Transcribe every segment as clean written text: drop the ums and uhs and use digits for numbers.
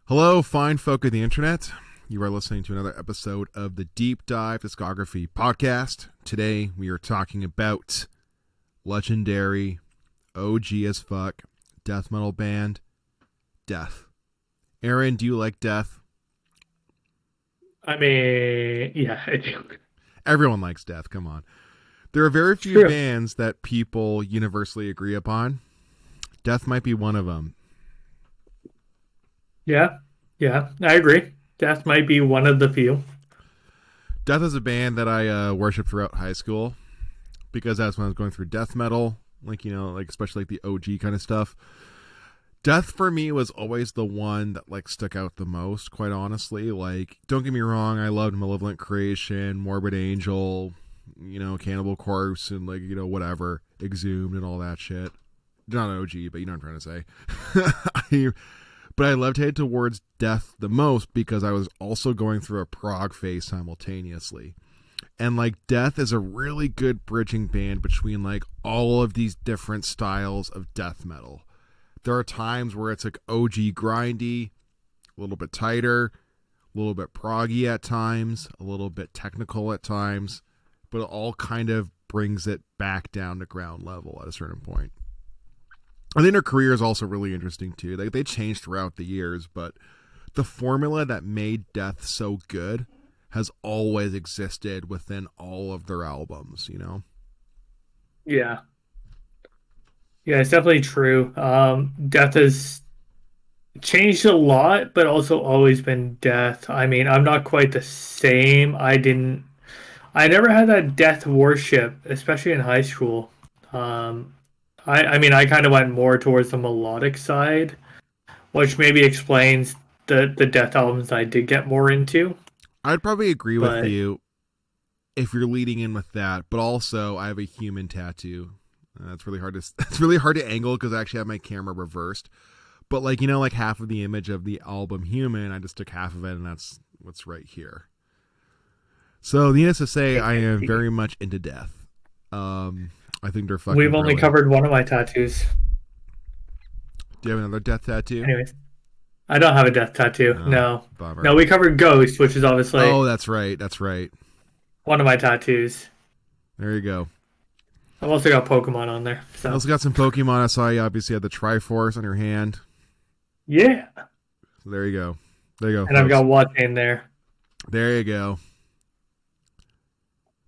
Hello, fine folk of the internet. You are listening to another episode of the Deep Dive Discography podcast. Today we are talking about legendary, OG as fuck, death metal band, Death. Aaron, do you like Death? I mean, yeah, I do. Everyone likes Death, come on. There are very It's few true. bands that people universally agree upon. Death might be one of them. Yeah, yeah, I agree. Death might be one of the few. Death is a band that I worshiped throughout high school because that's when I was going through death metal, like especially like the OG kind of stuff. Death for me was always the one that like stuck out the most, quite honestly. Like, don't get me wrong, I loved Malevolent Creation, Morbid Angel, Cannibal Corpse, and whatever, Exhumed and all that shit. Not OG, but you know what I'm trying to say. But I loved head towards Death the most because I was also going through a prog phase simultaneously. And like Death is a really good bridging band between like all of these different styles of death metal. There are times where it's like OG grindy, a little bit tighter, a little bit proggy at times, a little bit technical at times, but it all kind of brings it back down to ground level at a certain point. I think their career is also really interesting too. They changed throughout the years, but the formula that made Death so good has always existed within all of their albums. Yeah, yeah, it's definitely true. Death has changed a lot, but also always been death. I mean, I'm not quite the same. I never had that death worship, especially in high school. Um, I mean, I kind of went more towards the melodic side, which maybe explains the death albums I did get more into. I'd probably agree with But you if you're leading in with that, but also I have a human tattoo. It's really hard to it's really hard to angle because I actually have my camera reversed. But like half of the image of the album Human, I just took half of it, and that's what's right here. So needless to say, I am very much into Death. I think they're fucking we've only brilliant. covered one of my tattoos. Do you have another Death tattoo? Anyways, I don't have a death tattoo. Oh, No, no, bummer. we covered Ghost, which is obviously Oh, that's right. That's right. one of my tattoos. There you go. I've also got Pokemon on there. You So also got some Pokemon. I saw you obviously had the Triforce on your hand. yeah, So there you go. There you go, and I've folks. got what in there. There you go.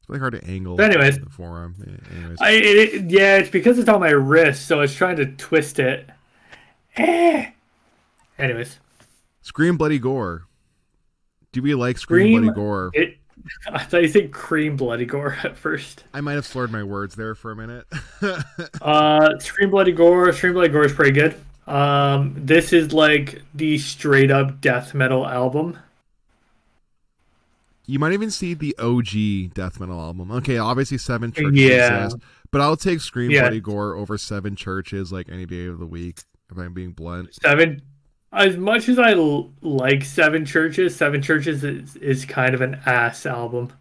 It's really hard to angle But anyways, the forearm. Anyways, yeah, it's because it's on my wrist, so it's trying to twist it. Eh. Anyways, Scream Bloody Gore. Do we like Scream Bloody Scream. Gore? It. I thought you said Cream Bloody Gore at first. I might have slurred my words there for a minute. Scream Bloody Gore. Scream Bloody Gore is pretty good. This is like the straight up death metal album. You might even see the OG death metal album. Okay, obviously Seven Churches Yeah, exist, but I'll take Scream yeah. Bloody Gore over Seven Churches like any day of the week if I'm being blunt. Seven. As much as I like Seven Churches is kind of an ass album.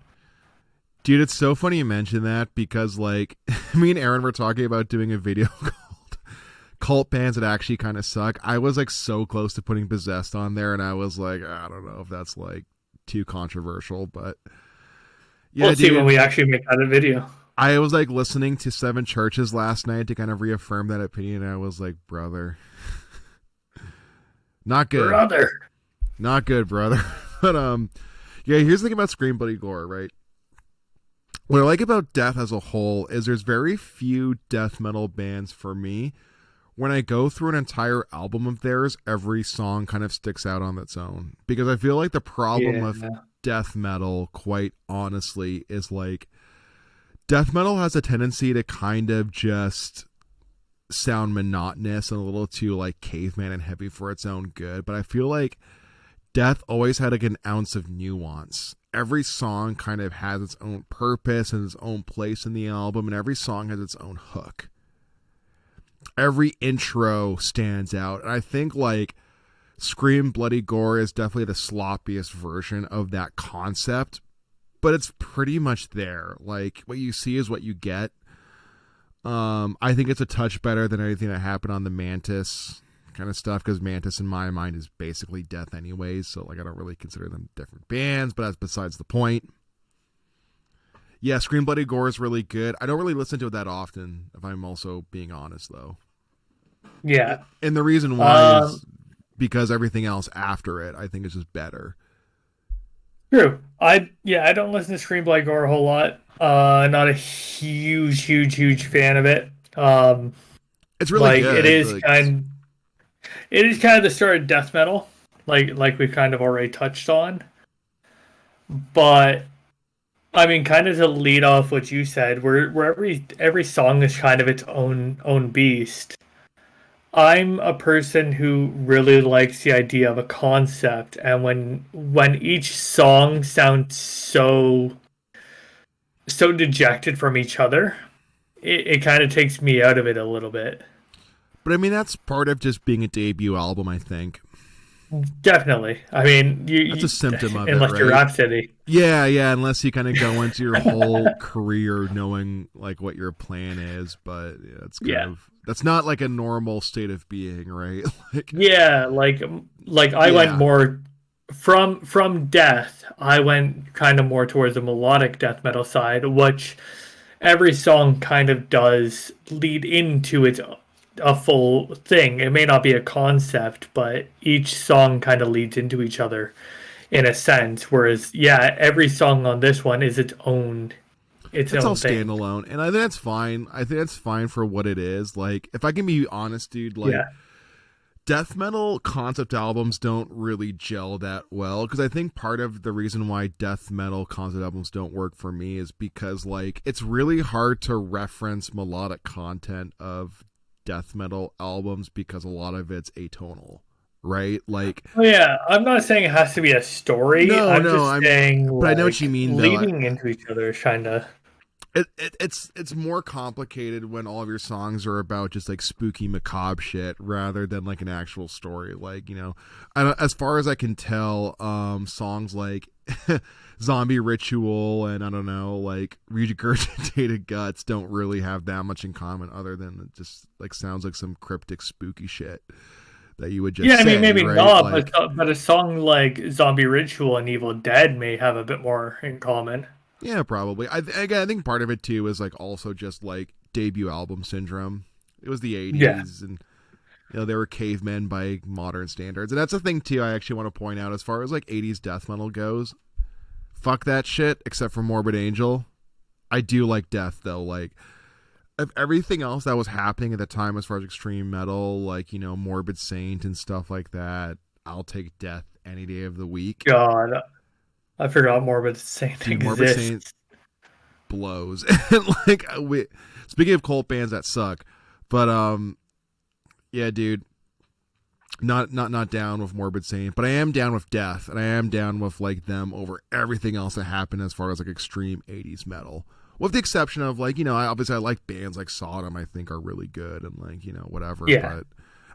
Dude, it's so funny you mention that because like me and Aaron were talking about doing a video called Cult Bands that actually kind of suck. I was like so close to putting Possessed on there, and I was like, I don't know if that's like too controversial, but yeah, We'll see when dude. we actually make that a video. I was like listening to Seven Churches last night to kind of reaffirm that opinion. And I was like, brother, not good, Brother. not good, brother. But yeah. Here's the thing about Scream Bloody Gore, right? What I like about Death as a whole is there's very few death metal bands for me. When I go through an entire album of theirs, every song kind of sticks out on its own. Because I feel like the problem Yeah. with death metal, quite honestly, is like death metal has a tendency to kind of just sound monotonous and a little too like caveman and heavy for its own good. But I feel like Death always had like an ounce of nuance. Every song kind of has its own purpose and its own place in the album, and every song has its own hook. Every intro stands out. And I think like Scream Bloody Gore is definitely the sloppiest version of that concept, but it's pretty much there. Like what you see is what you get. I think it's a touch better than anything that happened on the Mantis kind of stuff, because Mantis in my mind is basically Death anyways, so like I don't really consider them different bands, but that's besides the point. Yeah, Scream Bloody Gore is really good. I don't really listen to it that often, if I'm also being honest, though. Yeah. And the reason why is because everything else after it, I think, is just better. True. I don't listen to Scream Bloody Gore a whole lot. Not a huge fan of it. It's really Like good. Like, it is kind of the start of death metal, like we kind of already touched on. But I mean, kind of to lead off what you said, where every song is kind of its own beast. I'm a person who really likes the idea of a concept, and when each song sounds so dejected from each other, it kind of takes me out of it a little bit. but I mean, that's part of just being a debut album, I think. Definitely. I mean, That's a symptom of it, unless you're right? Rhapsody. Yeah, unless you kind of go into your whole career knowing like what your plan is, but yeah, it's kind of that's not like a normal state of being, right? Like, Yeah, like I went more from death. I went kind of more towards the melodic death metal side, which every song kind of does lead into its a full thing. It may not be a concept, but each song kind of leads into each other in a sense. Whereas, yeah, every song on this one is its own it's all thing. standalone, and I think that's fine. I think that's fine for what it is. Like, if I can be honest, dude, like Yeah. death metal concept albums don't really gel that well, because I think part of the reason why death metal concept albums don't work for me is because like it's really hard to reference melodic content of death metal albums because a lot of it's atonal, right? Like, Oh yeah, I'm not saying it has to be a story. I'm just saying, but I know what you mean, though. leading into each other is kind of. It's more complicated when all of your songs are about just like spooky macabre shit rather than like an actual story. Like, you know, as far as I can tell, songs like Zombie Ritual and I don't know, like Regurgitated Guts don't really have that much in common other than it just like sounds like some cryptic spooky shit that you would just Yeah, I mean, say, maybe right? not, Like, but a song like Zombie Ritual and Evil Dead may have a bit more in common. yeah, probably. Again, I think part of it too is like also just like debut album syndrome. It was the 80s, Yeah. and you know they were cavemen by modern standards, and that's a thing too. I actually want to point out as far as like 80s death metal goes. Fuck that shit, except for Morbid Angel. I do like death though. Like, of everything else that was happening at the time as far as extreme metal, like, you know, Morbid Saint and stuff like that, I'll take death any day of the week. God, I forgot Morbid Saint Dude, Morbid exists. Saint blows. And like, speaking of cult bands that suck, but yeah, dude, not down with Morbid Saint, but I am down with Death, and I am down with like them over everything else that happened as far as like extreme 80s metal. With the exception of like, you know, I like bands like Sodom, I think are really good, and like, you know, whatever. Yeah. But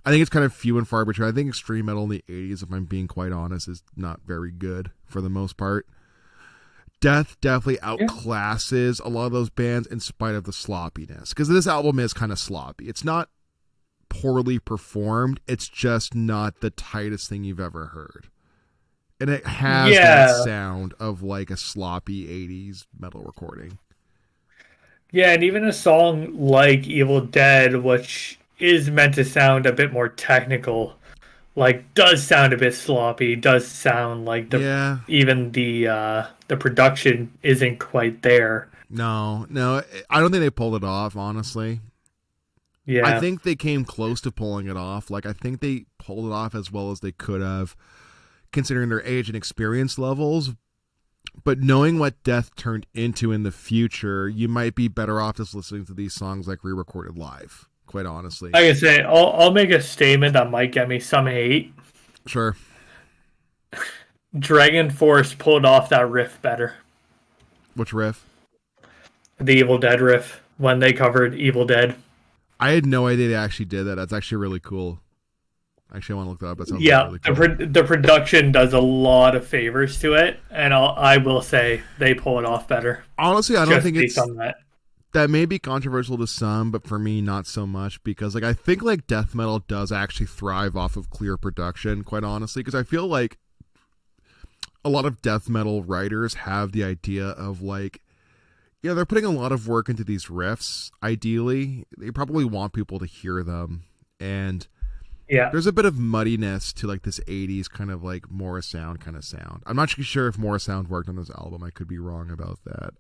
I think it's kind of few and far between. I think extreme metal in the 80s, if I'm being quite honest, is not very good for the most part. Death definitely outclasses a lot of those bands in spite of the sloppiness, because this album is kind of sloppy. It's not poorly performed, it's just not the tightest thing you've ever heard, and it has that sound of like a sloppy 80s metal recording. Yeah, and even a song like Evil Dead, which is meant to sound a bit more technical, like does sound a bit sloppy, does sound like even the production isn't quite there. No, I don't think they pulled it off, honestly. Yeah. I think they came close to pulling it off. Like, I think they pulled it off as well as they could have, considering their age and experience levels. But knowing what Death turned into in the future, you might be better off just listening to these songs like re-recorded live, quite honestly. Like I say, I'll make a statement that might get me some hate. Sure. Dragon Force pulled off that riff better. Which riff? The Evil Dead riff, when they covered Evil Dead. I had no idea they actually did that. That's actually really cool. Actually, I want to look that up. That sounds really cool. The production does a lot of favors to it, and I will say they pull it off better. Honestly, I don't think based on that. that may be controversial to some, but for me, not so much because like I think like death metal does actually thrive off of clear production, quite honestly, because I feel like a lot of death metal writers have the idea of like, yeah, they're putting a lot of work into these riffs. Ideally, they probably want people to hear them, and Yeah. there's a bit of muddiness to like this 80s kind of like Morrisound kind of sound. I'm not sure if Morrisound worked on this album. I could be wrong about that.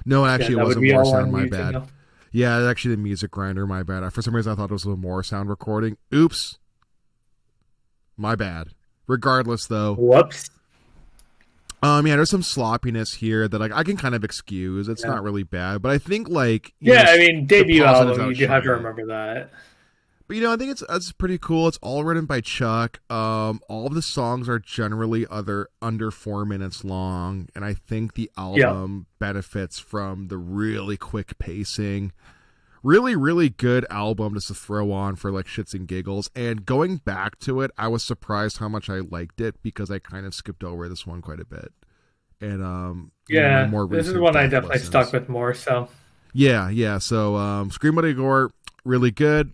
No, Yeah, actually, it that would wasn't be all Morrisound. I'm My using bad. though. Yeah, actually, the music grinder. My bad. For some reason, I thought it was a Morrisound recording. Oops. My bad. Regardless, though, Whoops. yeah, there's some sloppiness here that like I can kind of excuse. It's Yeah. not really bad, but I think like Yeah, I mean, the debut positives album, you do have outshine to it. remember that. But I think it's pretty cool. It's all written by Chuck. All of the songs are generally under 4 minutes long, and I think the Yeah. album benefits from the really quick pacing. Really, really good album just to throw on for like shits and giggles. And going back to it, I was surprised how much I liked it because I kind of skipped over this one quite a bit. And my Yeah. more This is recent one I death definitely stuck listens. with more, so Yeah, yeah. So Scream Bloody Gore, really good,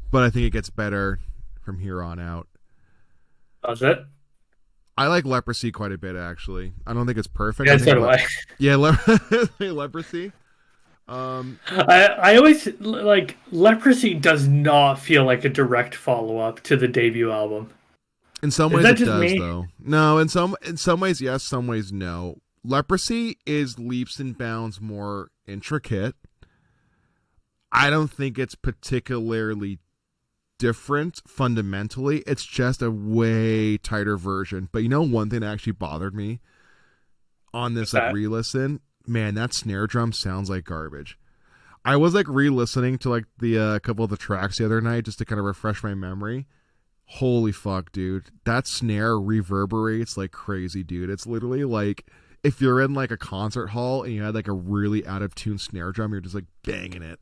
but I think it gets better from here on out. that's it. I like Leprosy quite a bit actually. I don't think it's perfect. I Yeah, think so do I. yeah, Leprosy. I always like Leprosy does not feel like a direct follow up to the debut album. In some Is ways that it just does me? though. No, in some ways yes, some ways no. Leprosy is leaps and bounds more intricate. I don't think it's particularly different fundamentally. It's just a way tighter version. But one thing that actually bothered me on this What's like that? re-listen, man, that snare drum sounds like garbage. I was like re-listening to like the couple of the tracks the other night just to kind of refresh my memory. Holy fuck, dude. That snare reverberates like crazy, dude. It's literally like if you're in like a concert hall and you had like a really out of tune snare drum, you're just like banging it.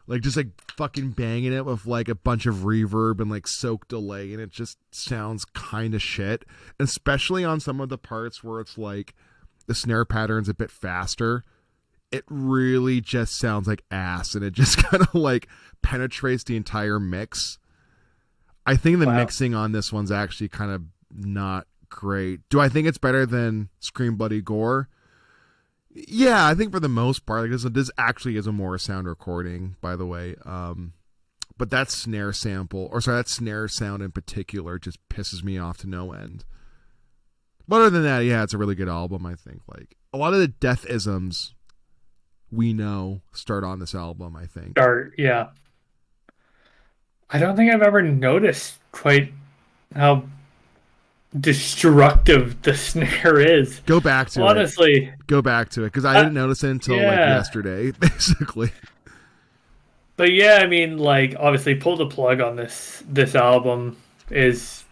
Like just like fucking banging it with like a bunch of reverb and like soak delay, and it just sounds kind of shit. Especially on some of the parts where it's like the snare pattern's a bit faster. It really just sounds like ass, and it just kind of like penetrates the entire mix. I think the Wow. mixing on this one's actually kind of not great. Do I think it's better than Scream Bloody Gore? Yeah, I think for the most part, like this actually is a more sound recording, by the way. But that snare sample, or sorry, that snare sound in particular, just pisses me off to no end. But other than that, yeah, it's a really good album. I think like a lot of the death isms we know start on this album. I think Start. Yeah. I don't think I've ever noticed quite how destructive the snare is. go back to it. Honestly, Go back to it because I uh, didn't notice it until like yeah. yesterday, basically. But yeah, I mean, like obviously, pull the plug on this album is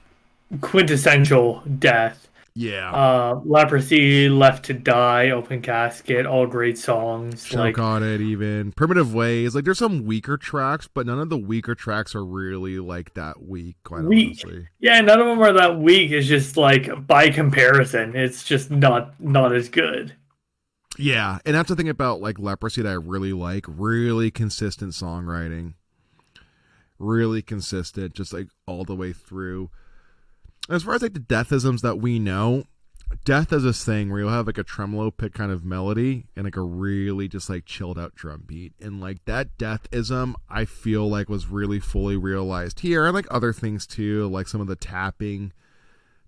quintessential death. Yeah. Leprosy, Left to Die, Open Casket, all great songs. Choke on it, even Primitive Ways. Like, there's some weaker tracks, but none of the weaker tracks are really like that weak. Quite Weak. honestly. Yeah, none of them are that weak. It's just like by comparison, it's just not as good. Yeah, and that's the thing about like Leprosy that I really like. Really consistent songwriting. Really consistent, just like all the way through. As far as like the deathisms that we know, death is this thing where you'll have like a tremolo pick kind of melody and like a really just like chilled out drum beat, and like that deathism I feel like was really fully realized here, and like other things too, like some of the tapping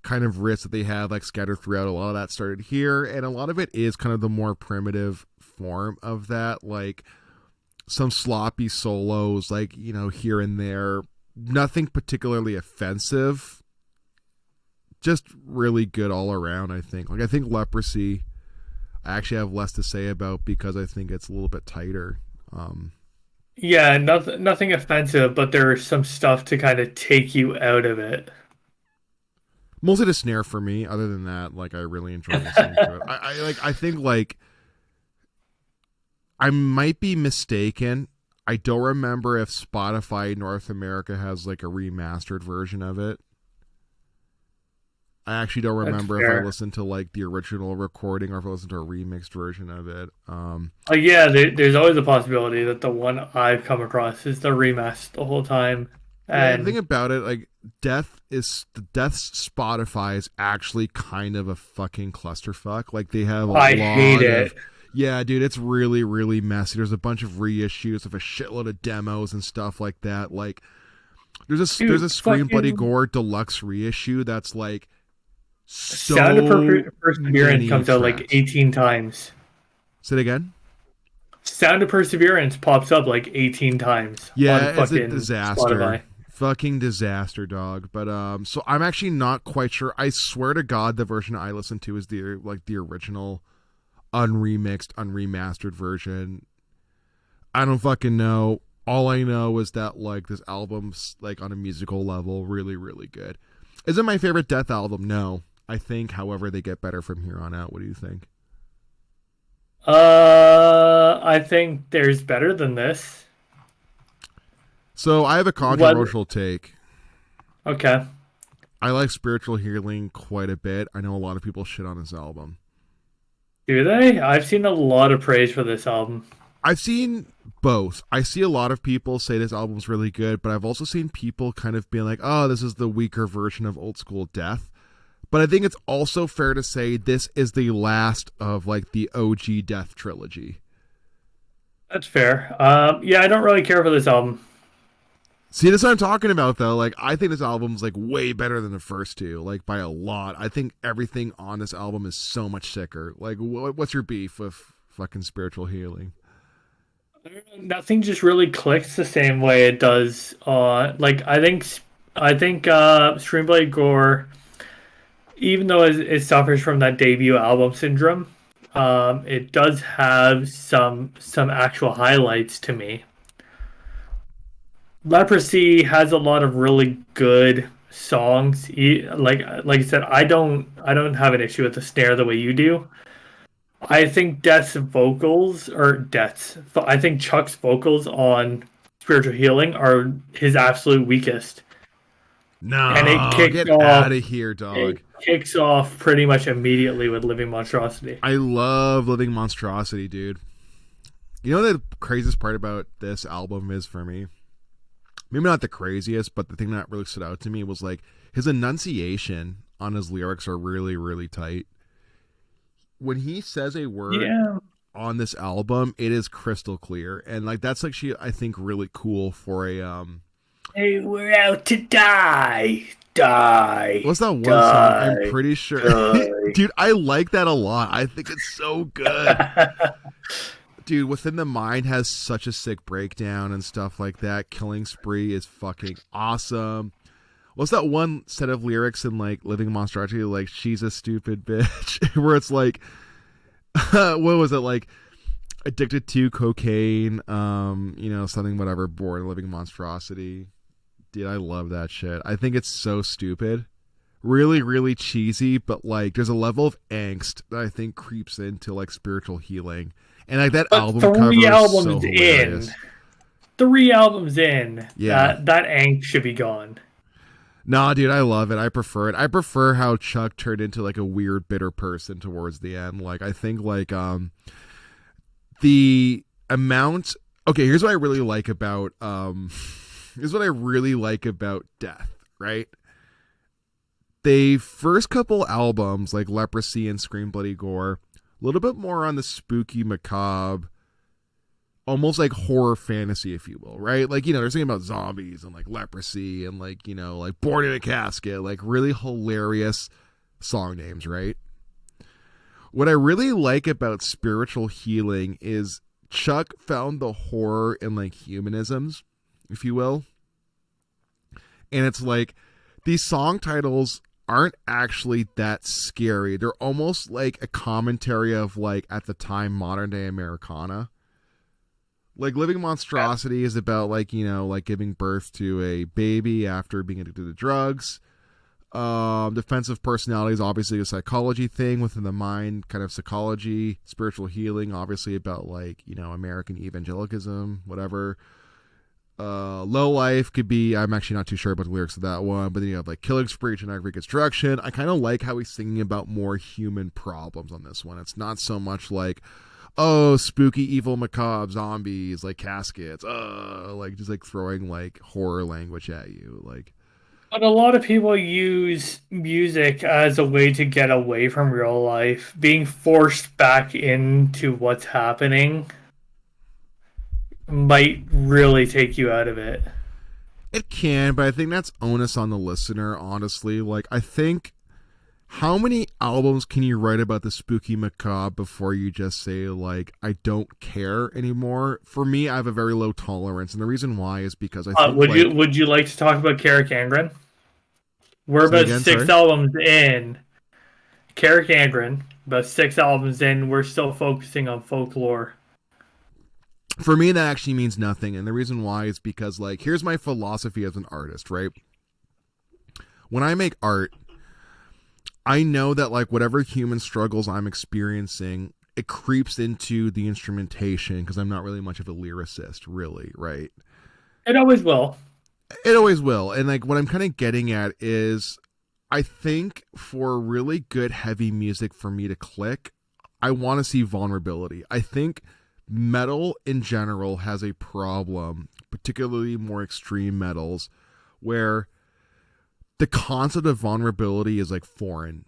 kind of riffs that they have like scattered throughout. A lot of that started here, and a lot of it is kind of the more primitive form of that, like some sloppy solos like here and there, nothing particularly offensive, just really good all around. I think Leprosy I actually have less to say about because I think it's a little bit tighter. Yeah, nothing offensive, but there's some stuff to kind of take you out of it. Mostly the snare for me. Other than that, like I really enjoy listening to it. I think like I might be mistaken. I don't remember if Spotify North America has like a remastered version of it. I actually don't That's remember if I fair. listened to like the original recording or if I listened to a remixed version of it. Yeah, there's always a possibility that the one I've come across is the remaster the whole time. Yeah, the thing And about it, like Death's Spotify is actually kind of a fucking clusterfuck. Like they have a I hate lot it. of, yeah, dude, it's really really messy. There's a bunch of reissues of a shitload of demos and stuff like that. Like there's a Dude, Scream Bloody fucking Gore deluxe reissue that's like Sound of so Perseverance many comes out like tracks. 18 times. Say it again. Sound of Perseverance pops up like 18 times on Yeah, it's a fucking disaster. Spotify. Fucking disaster, dog. But so I'm actually not quite sure. I swear to God, the version I listened to is the original, unremixed, unremastered version. I don't fucking know. All I know is that like this album's like on a musical level, really, really good. Is it my favorite Death album? No. I think, however, they get better from here on out. What do you think? I think there's better than this. So I have a What? controversial take. Okay. I like Spiritual Healing quite a bit. I know a lot of people shit on this album. Do they? I've seen a lot of praise for this album. I've seen both. I see a lot of people say this album's really good, but I've also seen people kind of being like, oh, this is the weaker version of Old School Death. But I think it's also fair to say this is the last of like the OG Death trilogy. That's fair. Yeah, I don't really care for this album. See, this is what I'm talking about, though. Like, I think this album's like way better than the first two, like by a lot. I think everything on this album is so much sicker. Like, what's your beef with fucking Spiritual Healing? Nothing just really clicks the same way it does. Like I think Scream Bloody Gore, even though it suffers from that debut album syndrome, it does have some actual highlights to me. Leprosy has a lot of really good songs. Like I said, I don't have an issue with the snare the way you do. I think Death's vocals or Death's I think Chuck's vocals on Spiritual Healing are his absolute weakest. And No, get out of here, it dog. kicks off pretty much immediately with Living Monstrosity. I love Living Monstrosity, dude. You know the craziest part about this album is for me? Maybe not the craziest, but the thing that really stood out to me was like his enunciation on his lyrics are really, really tight. When he says a word Yeah. on this album, it is crystal clear. And like that's actually I think really cool for a Hey, we're out to die. Die. what's that one song? I'm Die. pretty sure Die. dude, I like that a lot. I think it's so good. Dude, Within the Mind has such a sick breakdown and stuff like that. Killing Spree is fucking awesome. What's that one set of lyrics in like Living Monstrosity, like she's a stupid bitch, where it's like, what was it like? Addicted to cocaine, something whatever. Born living monstrosity. Dude, I love that shit. I think it's so stupid, really, really cheesy, but like there's a level of angst that I think creeps into like Spiritual Healing, and like that But album cover three is so albums in, hilarious. 3 albums in, Yeah. that angst should be gone. Nah, dude, I love it. I prefer it. I prefer how Chuck turned into like a weird, bitter person towards the end. Like I think like the amount. Okay, here's what I really like about here's what I really like about Death. Right, they first couple albums like Leprosy and Scream Bloody Gore, a little bit more on the spooky, macabre, almost like horror fantasy, if you will, right? Like, they're thinking about zombies and like leprosy and like, like Born in a Casket, like really hilarious song names, right? What I really like about Spiritual Healing is Chuck found the horror in like humanisms, if you will. And it's like these song titles aren't actually that scary. They're almost like a commentary of like at the time modern day Americana. Like Living Monstrosity is about like, like giving birth to a baby after being addicted to drugs. Defensive personality is obviously a psychology thing within the mind, kind of psychology. Spiritual Healing, obviously about like, American evangelicalism, whatever. Low Life could be, I'm actually not too sure about the lyrics of that one, but then you have like Killing Spree, Genetic Reconstruction. I kind of like how he's singing about more human problems on this one. It's not so much like, oh, spooky, evil, macabre zombies, like caskets, like just like throwing like horror language at you. Like, But a lot of people use music as a way to get away from real life. Being forced back into what's happening might really take you out of it. it can, but I think that's onus on the listener, honestly. Like, I think how many albums can you write about the spooky macabre before you just say, like, I don't care anymore? For me, I have a very low tolerance, and the reason why is because I think, like, Would you like to talk about Carrick Angren? We're say about again, six sorry? albums in. Carrick Angren, about 6 albums in, we're still focusing on folklore. For me, that actually means nothing, and the reason why is because, like, here's my philosophy as an artist, right? When I make art, I know that, like, whatever human struggles I'm experiencing, it creeps into the instrumentation because I'm not really much of a lyricist, really, right? It always will. It always will. And, like, what I'm kind of getting at is I think for really good heavy music for me to click, I want to see vulnerability. I think metal in general has a problem, particularly more extreme metals, where the concept of vulnerability is like foreign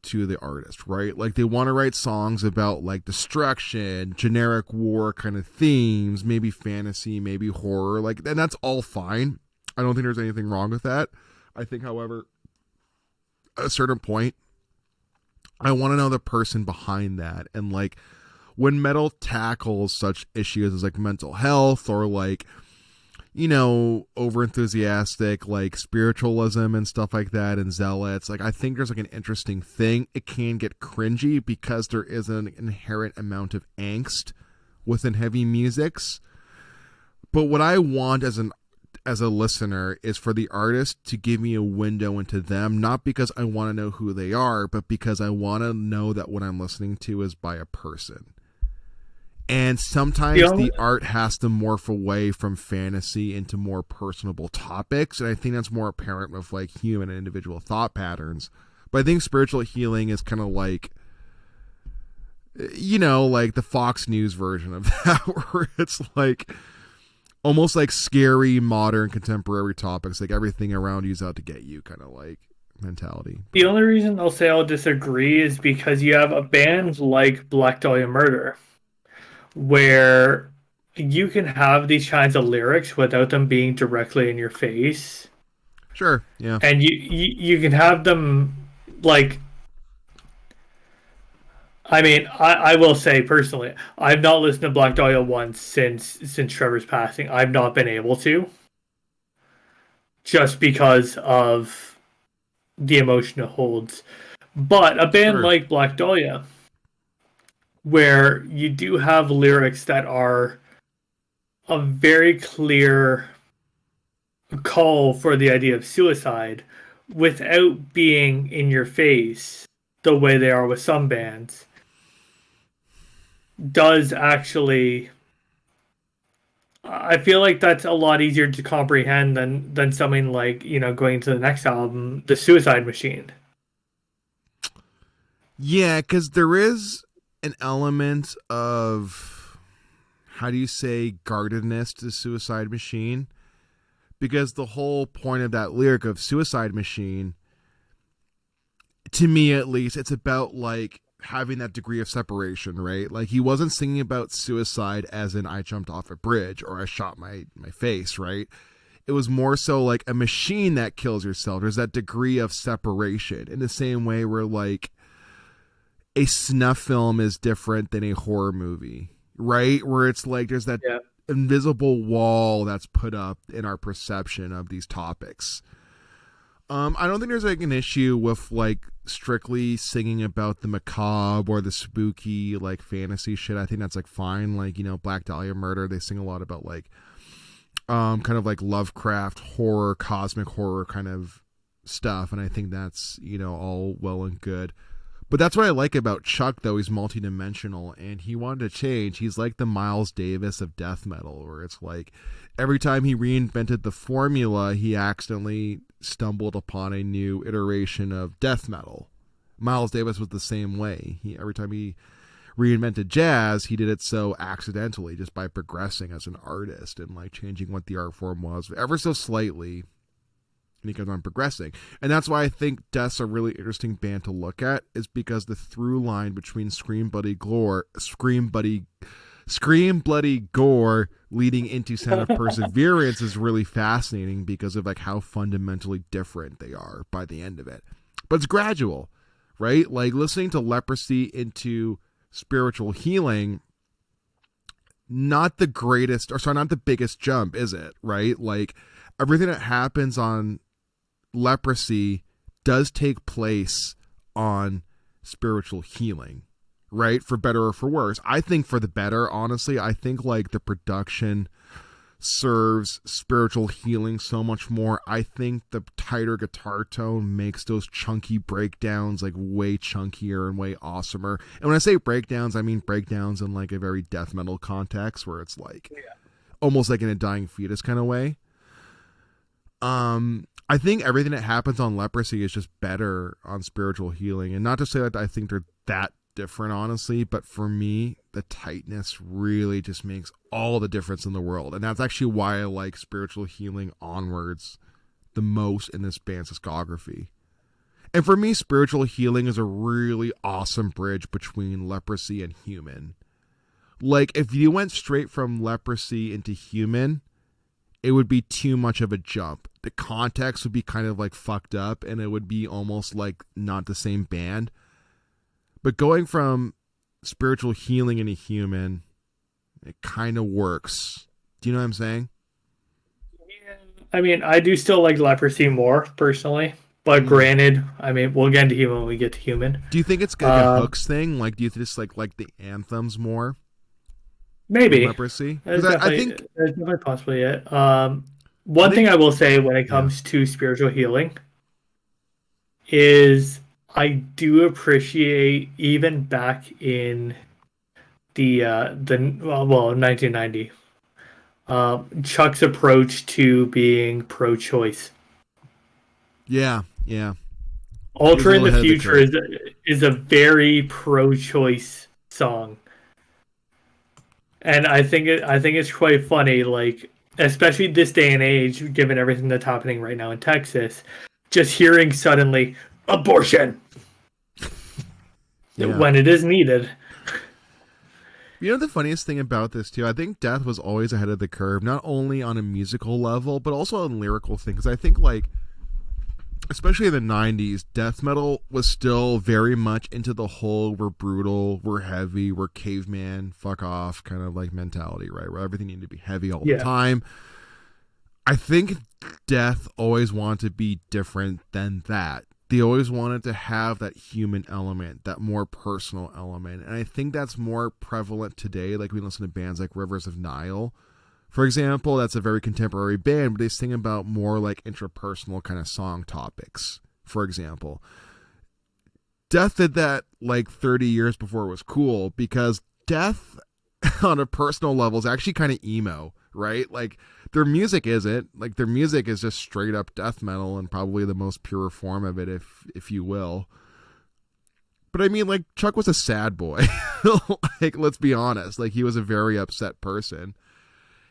to the artist, right? Like they want to write songs about like destruction, generic war kind of themes, maybe fantasy, maybe horror, like, and that's all fine. I don't think there's anything wrong with that. I think, however, at a certain point, I want to know the person behind that. And like when metal tackles such issues as like mental health or like, you know, over enthusiastic like spiritualism and stuff like that and zealots, like I think there's like an interesting thing. It can get cringy because there is an inherent amount of angst within heavy musics. But what I want as a listener is for the artist to give me a window into them, not because I want to know who they are, but because I want to know that what I'm listening to is by a person. And The sometimes only, the art has to morph away from fantasy into more personable topics. And I think that's more apparent with like human and individual thought patterns. But I think spiritual healing is kind of like, you know, like the Fox News version of that, where it's like almost like scary, modern, contemporary topics, like everything around you's out to get you kind of like mentality. the But only reason I'll say I'll disagree is because you have a band like Black Dahlia Murder, where you can have these kinds of lyrics without them being directly in your face, sure, yeah, and you can have them like. I mean, I will say personally, I've not listened to Black Dahlia once since Trevor's passing. I've not been able to, just because of the emotion it holds. But a band sure. like Black Dahlia, where you do have lyrics that are a very clear call for the idea of suicide without being in your face the way they are with some bands, does actually. I feel like that's a lot easier to comprehend than something like, going to the next album, The Suicide Machine. Yeah, because there is an element of, how do you say, guardedness to Suicide Machine. Because the whole point of that lyric of Suicide Machine, to me at least, it's about like having that degree of separation, right? Like he wasn't singing about suicide as in I jumped off a bridge or I shot my face, right? It was more so like a machine that kills yourself. There's that degree of separation in the same way where like a snuff film is different than a horror movie, right? Where it's like there's that Yeah. invisible wall that's put up in our perception of these topics. I don't think there's like an issue with like strictly singing about the macabre or the spooky like fantasy shit. I think that's like fine. Like, you know, Black Dahlia Murder, they sing a lot about like kind of like Lovecraft horror, cosmic horror kind of stuff, and I think that's, you know, all well and good. But that's what I like about Chuck, though. He's multidimensional, and he wanted to change. He's like the Miles Davis of death metal, where it's like every time he reinvented the formula, he accidentally stumbled upon a new iteration of death metal. Miles Davis was the same way. Every time he reinvented jazz, he did it so accidentally, just by progressing as an artist and like changing what the art form was ever so slightly. And he kept on progressing. And that's why I think Death's a really interesting band to look at, is because the through line between Scream Bloody Gore leading into Sound of Perseverance is really fascinating because of like how fundamentally different they are by the end of it. But it's gradual, right? Like listening to Leprosy into Spiritual Healing, not the greatest, or sorry, not the biggest jump, is it? Right? Like everything that happens on Leprosy does take place on Spiritual Healing, right? For better or for worse. I think for the better, honestly. I think like the production serves Spiritual Healing so much more. I think the tighter guitar tone makes those chunky breakdowns like way chunkier and way awesomer. And when I say breakdowns, I mean breakdowns in like a very death metal context, where it's like almost like in a dying fetus kind of way. I think everything that happens on Leprosy is just better on Spiritual Healing. And not to say that I think they're that different, honestly, but for me, the tightness really just makes all the difference in the world. And that's actually why I like Spiritual Healing onwards the most in this band's discography. And for me, Spiritual Healing is a really awesome bridge between Leprosy and Human. Like, if you went straight from Leprosy into Human, it would be too much of a jump. The context would be kind of like fucked up, and it would be almost like not the same band. But going from Spiritual Healing into Human, it kind of works. Do you know what I'm saying? Yeah. I mean, I do still like Leprosy more personally, but granted, I mean, we'll get into Human when we get to Human. Do you think it's like a hooks thing? Like, do you just like the anthems more? Maybe. Leprosy? That's Because I think definitely possibly it. One thing I will say when it comes to Spiritual Healing is I do appreciate, even back in the 1990, Chuck's approach to being pro-choice. yeah. Ultra in the Future is a very pro-choice song. And I think it's quite funny, like, especially this day and age, given everything that's happening right now in Texas, just hearing suddenly abortion when it is needed. You know the funniest thing about this too? I think Death was always ahead of the curve, not only on a musical level, but also on lyrical things. I think like, especially in the 90s, death metal was still very much into the whole we're brutal, we're heavy, we're caveman, fuck off kind of like mentality, right? Where everything needed to be heavy all the time. I think Death always wanted to be different than that. They always wanted to have that human element, that more personal element. And I think that's more prevalent today. Like we listen to bands like Rivers of Nile, for example. That's a very contemporary band, but they sing about more like intrapersonal kind of song topics, for example. Death did that like 30 years before it was cool, because Death on a personal level is actually kind of emo, right? Like their music isn't. Like their music is just straight up death metal, and probably the most pure form of it, if you will. But I mean, like, Chuck was a sad boy. Like, let's be honest. Like, he was a very upset person.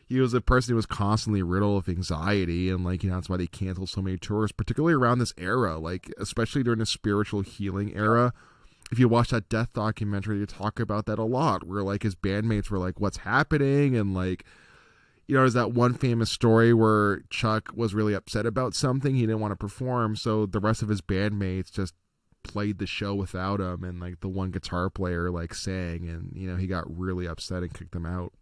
He was a person who was constantly riddled of anxiety, and like, you know, that's why they canceled so many tours, particularly around this era, like especially during the Spiritual Healing era. If you watch that Death documentary, you talk about that a lot, where like his bandmates were like, what's happening? And like, you know, there's that one famous story where Chuck was really upset about something. He didn't want to perform, so the rest of his bandmates just played the show without him, and like the one guitar player like sang, and you know, he got really upset and kicked them out.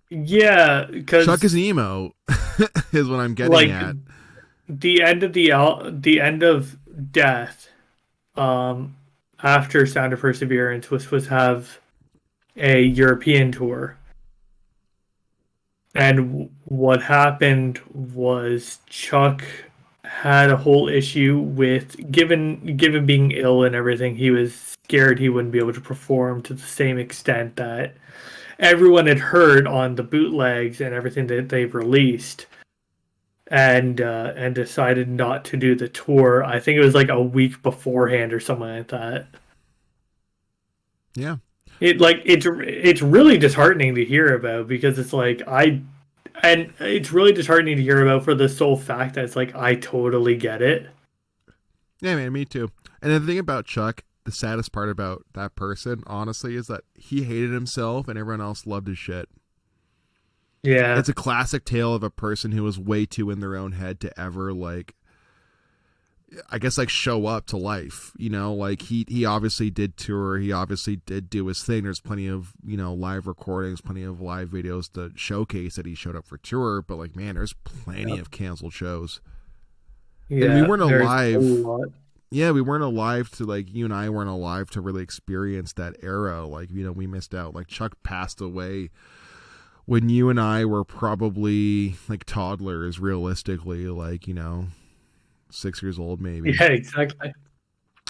Yeah, because Chuck is an emo, is what I'm getting at. The end of the end of Death, after Sound of Perseverance, was supposed to have a European tour, and what happened was Chuck had a whole issue with, given being ill and everything, he was scared he wouldn't be able to perform to the same extent that everyone had heard on the bootlegs and everything that they've released, and decided not to do the tour. I think it was like a week beforehand or something like that. Yeah. It's really disheartening to hear about, because it's like and it's really disheartening to hear about for the sole fact that it's like I totally get it. Yeah, man, me too. And the thing about Chuck, the saddest part about that person, honestly, is that he hated himself and everyone else loved his shit. Yeah. It's a classic tale of a person who was way too in their own head to ever, like, I guess, like, show up to life. You know, like, he obviously did tour. He obviously did do his thing. There's plenty of, you know, live recordings, plenty of live videos to showcase that he showed up for tour. But, like, man, there's plenty of canceled shows. And we Yeah, weren't there's a alive. lot. Yeah, we weren't alive to, like, you and I weren't alive to really experience that era. Like, you know, we missed out. Like, Chuck passed away when you and I were probably, like, toddlers, realistically, like, you know, 6 years old maybe. Yeah, exactly.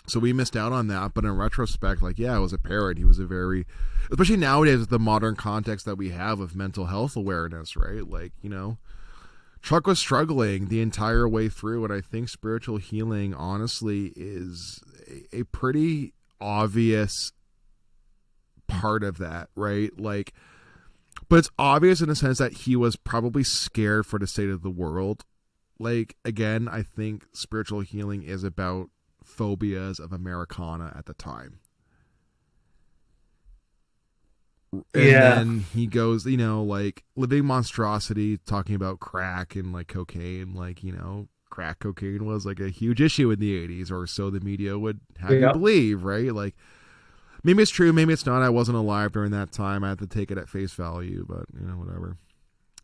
So we missed out on that. But in retrospect, like, yeah, it was a parrot. He was a very, especially nowadays with the modern context that we have of mental health awareness, right? Like, you know, Chuck was struggling the entire way through, and I think spiritual healing, honestly, is a pretty obvious part of that, right? Like, but it's obvious in the sense that he was probably scared for the state of the world. Like, again, I think spiritual healing is about phobias of Americana at the time. And Yeah. then he goes, you know, like, living monstrosity, talking about crack and, like, cocaine. Like, you know, crack cocaine was, like, a huge issue in the 80s, or so the media would have you Yeah. believe, right? Like, maybe it's true, maybe it's not. I wasn't alive during that time. I have to take it at face value, but, you know, whatever.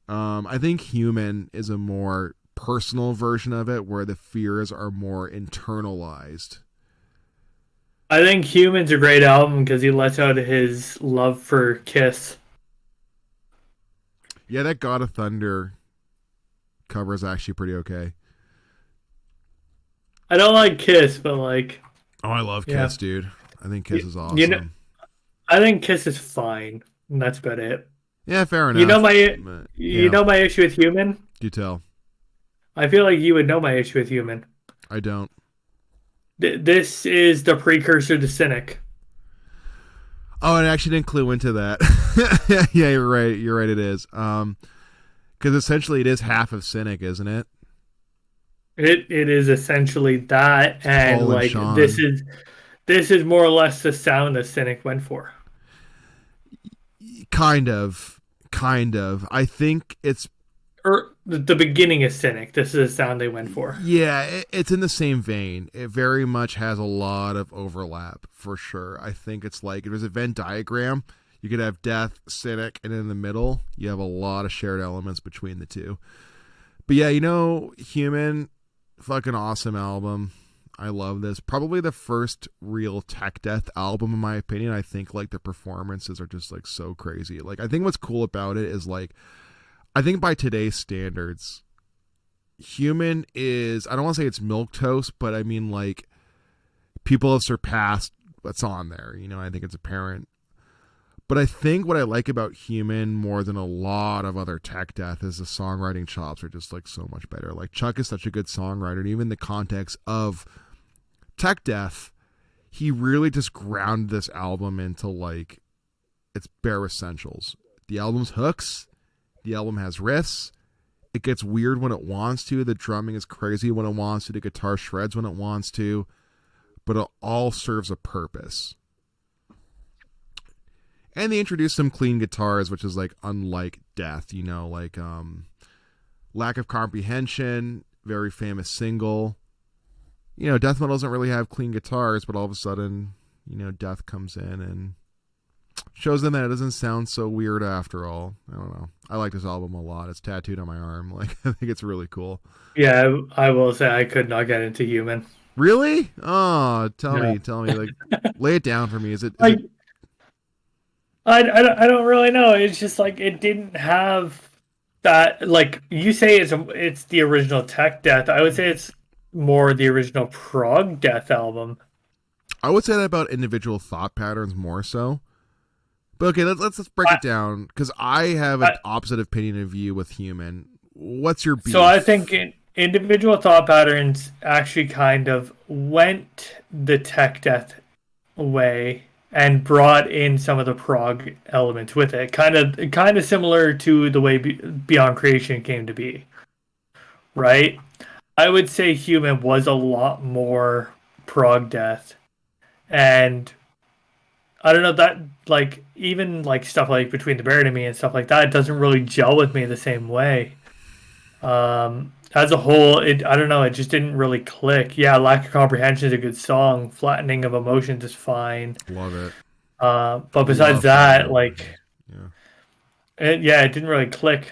I think Human is a more personal version of it, where the fears are more internalized. I think Human's a great album because he lets out his love for Kiss. Yeah, that God of Thunder cover is actually pretty okay. I don't like Kiss, but like, Oh, I love yeah. Kiss, dude. I think Kiss is You know, awesome. I think Kiss is fine, and that's about it. Yeah, fair You know enough. my But, you yeah, know my issue with Human? do tell. I feel like you would know my issue with Human. I don't. This is the precursor to Cynic. Oh, I actually didn't clue into that. Yeah, you're right. You're right. It is. Because essentially it is half of Cynic, isn't it? It is essentially that, It's and Paul and like Sean. this is more or less the sound that Cynic went for. Kind of. Kind of. I think it's, Or the beginning is Cynic. This is the sound they went for. yeah, it's in the same vein. It very much has a lot of overlap, for sure. I think it's like, if there's a Venn diagram, you could have Death, Cynic, and in the middle, you have a lot of shared elements between the two. But yeah, you know, Human, fucking awesome album. I love this. Probably the first real tech death album, in my opinion. I think, like, the performances are just, like, so crazy. Like, I think what's cool about it is, like, I think by today's standards, Human is, I don't want to say it's milquetoast, but I mean, like, people have surpassed what's on there. You know, I think it's apparent. But I think what I like about Human more than a lot of other tech death is the songwriting chops are just, like, so much better. Like, Chuck is such a good songwriter, and even in the context of tech death, he really just grounded this album into, like, its bare essentials. The album's hooks, the album has riffs. It gets weird when it wants to. The drumming is crazy when it wants to. The guitar shreds when it wants to. But it all serves a purpose. And they introduced some clean guitars, which is, like, unlike Death, you know, like, Lack of Comprehension, very famous single. You know, death metal doesn't really have clean guitars, but all of a sudden, you know, Death comes in and shows them that it doesn't sound so weird after all. I don't know. I like this album a lot. It's tattooed on my arm. Like, I think it's really cool. Yeah, I will say I could not get into Human. Really? Oh, Yeah. tell me, like, lay it down for me. Is Like it? I don't really know. It's just like it didn't have that. Like you say, it's the original Tech Death. I would say it's more the original Prog Death album. I would say that about individual thought patterns more so, But okay, let's break I, it down because I have an I, opposite opinion of you with Human. What's your so I beef? think individual thought patterns actually kind of went the tech death way and brought in some of the prog elements with it. Kind of similar to the way Beyond Creation came to be, right? I would say Human was a lot more prog death, and I don't know that like even like stuff like Between the Buried and Me and stuff like that doesn't really gel with me the same way. As a whole, it I don't know, it just didn't really click. Yeah, Lack of Comprehension is a good song. Flattening of Emotions is fine. Love it. But besides Love flattening that, emotions. like, Yeah. it didn't really click.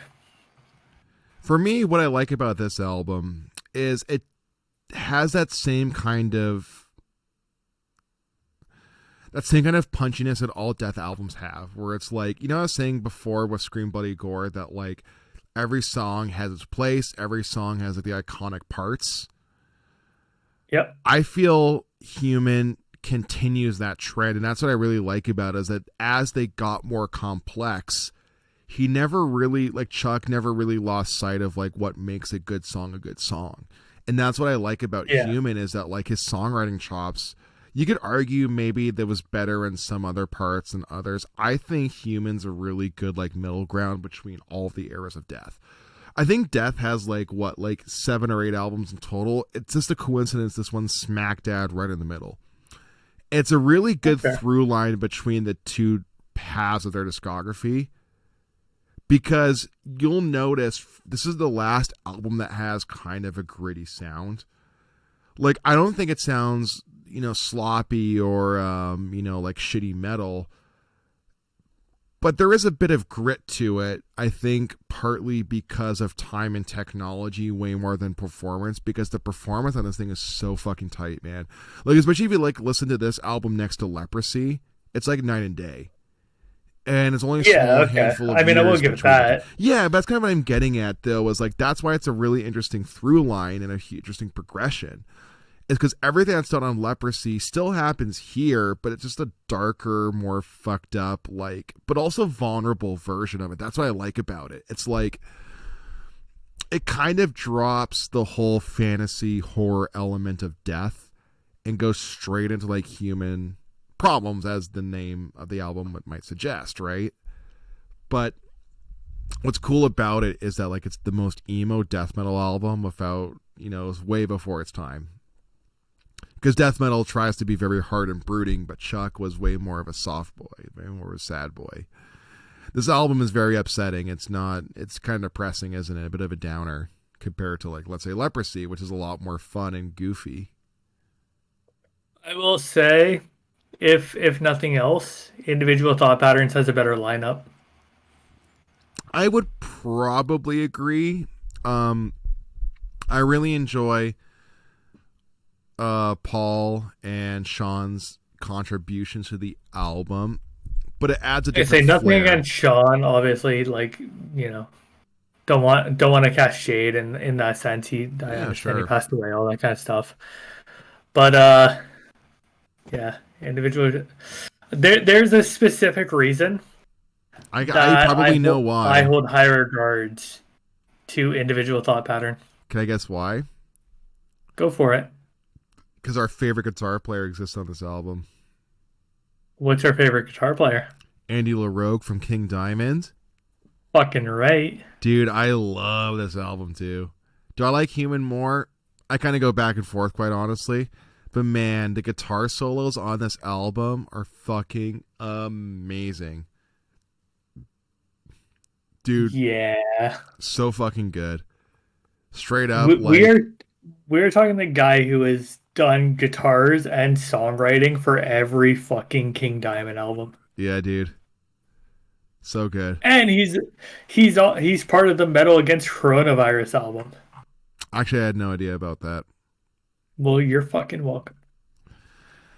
For me, what I like about this album is it has that same kind of punchiness that all Death albums have, where it's like, I was saying before with Scream Bloody Gore that like every song has its place, every song has like the iconic parts. Yep. I feel Human continues that trend, and that's what I really like about it, is that as they got more complex, he never really, like Chuck never really lost sight of like what makes a good song a good song. And that's what I like about Yeah. Human, is that like his songwriting chops, you could argue maybe that was better in some other parts than others. I think Human's a really good like middle ground between all of the eras of Death. I think Death has like 7 or 8 albums in total. It's just a coincidence this one's smack dab right in the middle. It's a really good Okay. through line between the two halves of their discography, because you'll notice this is the last album that has kind of a gritty sound. Like, I don't think it sounds, sloppy or, like shitty metal, but there is a bit of grit to it. I think partly because of time and technology way more than performance, because the performance on this thing is so fucking tight, man. Like, especially if you like listen to this album next to Leprosy, it's like night and day. And it's only a Yeah, small okay. handful of I mean, I will years give it between the two. that. Yeah, but that's kind of what I'm getting at, though, is like that's why it's a really interesting through line and a interesting progression. Is because everything that's done on Leprosy still happens here, but it's just a darker, more fucked up, like, but also vulnerable version of it. That's what I like about it. It's like it kind of drops the whole fantasy horror element of Death and goes straight into like human problems, as the name of the album might suggest, right? But what's cool about it is that like it's the most emo death metal album without, it's way before its time. Because death metal tries to be very hard and brooding, but Chuck was way more of a soft boy, way more of a sad boy. This album is very upsetting. It's kind of depressing, isn't it? A bit of a downer compared to, like, let's say Leprosy, which is a lot more fun and goofy. I will say, if nothing else, Individual Thought Patterns has a better lineup. I would probably agree. I really enjoy Paul and Sean's contributions to the album, but it adds a I say different nothing flair. against Sean, obviously, like, you know, don't want to cast shade in that sense. I Yeah, understand he sure. passed away, all that kind of stuff. But yeah, individual. There's a specific reason I that probably know I why. hold high regards to individual thought pattern. Can I guess why? Go for it. Because our favorite guitar player exists on this album. What's your favorite guitar player? Andy LaRoque from King Diamond. Fucking right. Dude, I love this album too. Do I like Human more? I kind of go back and forth, quite honestly. But man, the guitar solos on this album are fucking amazing. Dude, Yeah. so fucking good. Straight up, We, like, we're talking the guy who has done guitars and songwriting for every fucking King Diamond album. yeah, dude. So good. And he's part of the Metal Against Coronavirus album. Actually, I had no idea about that. Well, you're fucking welcome.